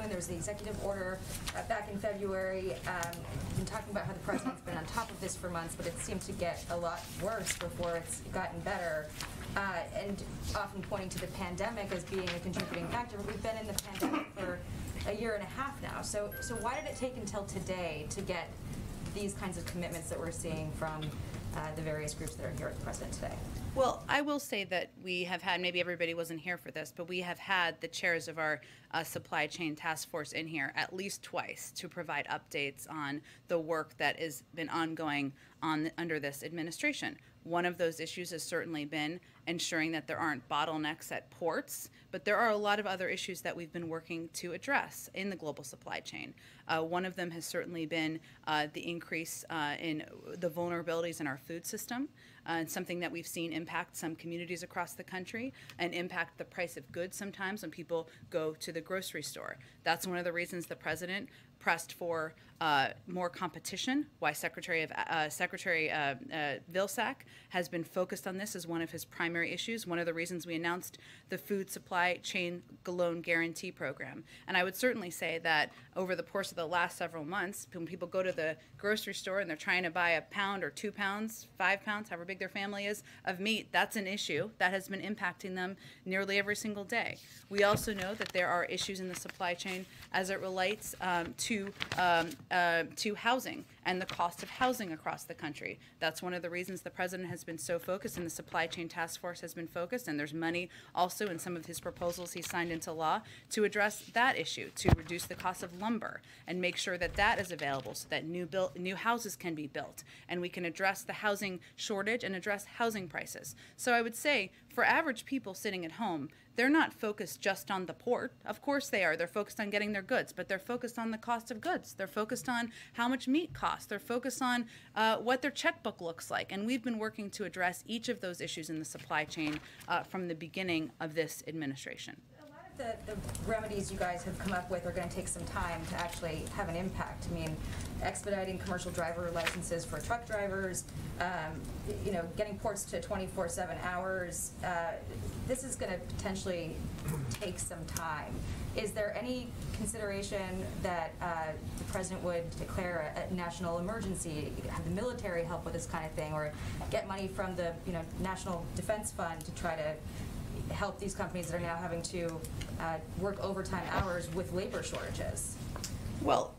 June. There was the executive order back in February. We've been talking about how the president's been on top of this for months, but it seemed to get a lot worse before it's gotten better. And often pointing to the pandemic as being a contributing factor, but we've been in the pandemic for a year and a half now. So why did it take until today to get these kinds of commitments that we're seeing from the various groups that are here with the president today? Well, I will say that we have had, maybe everybody wasn't here for this, but we have had the chairs of our supply chain task force in here at least twice to provide updates on the work that has been ongoing under this administration. One of those issues has certainly been ensuring that there aren't bottlenecks at ports, but there are a lot of other issues that we've been working to address in the global supply chain. One of them has certainly been the increase in the vulnerabilities in our food system, and something that we've seen impact some communities across the country and impact the price of goods sometimes when people go to the grocery store. That's one of the reasons the president pressed for more competition, why Secretary Vilsack has been focused on this as one of his primary issues, one of the reasons we announced the Food Supply Chain Loan Guarantee Program. And I would certainly say that over the course of the last several months, when people go to the grocery store and they're trying to buy a pound or 2 pounds, 5 pounds, however big their family is, of meat, that's an issue that has been impacting them nearly every single day. We also know that there are issues in the supply chain as it relates to housing and the cost of housing across the country. That's one of the reasons the president has been so focused and the supply chain task force has been focused, and there's money also in some of his proposals he signed into law to address that issue, to reduce the cost of lumber and make sure that that is available so that new houses can be built and we can address the housing shortage and address housing prices. So I would say for average people sitting at home, they're not focused just on the port. Of course they are. They're focused on getting their goods, but they're focused on the cost of goods. They're focused on how much meat costs. They're focused on what their checkbook looks like. And we've been working to address each of those issues in the supply chain from the beginning of this administration. The remedies you guys have come up with are going to take some time to actually have an impact. I mean, expediting commercial driver licenses for truck drivers, getting ports to 24/7 hours. This is going to potentially take some time. Is there any consideration that the president would declare a national emergency, have the military help with this kind of thing, or get money from the National Defense Fund to try to help these companies that are now having to work overtime hours with labor shortages? Well,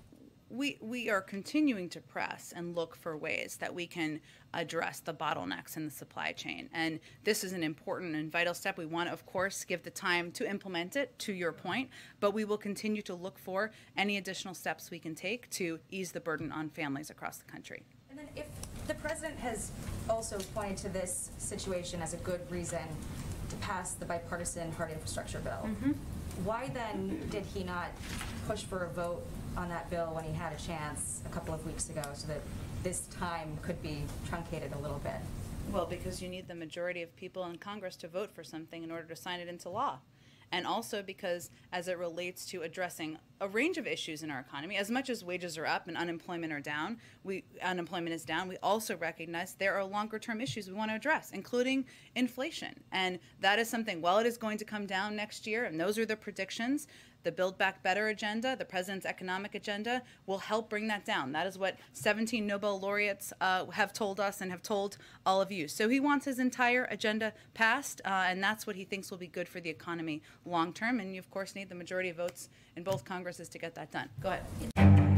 we are continuing to press and look for ways that we can address the bottlenecks in the supply chain. And this is an important and vital step. We want to, of course, give the time to implement it, to your point, but we will continue to look for any additional steps we can take to ease the burden on families across the country. And then if the president has also pointed to this situation as a good reason to pass the bipartisan hard infrastructure bill, why then did he not push for a vote on that bill when he had a chance a couple of weeks ago so that this time could be truncated a little bit? Well, because you need the majority of people in Congress to vote for something in order to sign it into law. And also because as it relates to addressing a range of issues in our economy, as much as wages are up and unemployment is down, we also recognize there are longer term issues we want to address, including inflation. And that is something, while it is going to come down next year, and those are the predictions, the Build Back Better agenda, the president's economic agenda, will help bring that down. That is what 17 Nobel laureates have told us and have told all of you. So he wants his entire agenda passed, and that's what he thinks will be good for the economy long term. And you, of course, need the majority of votes in both Congresses to get that done. Go ahead.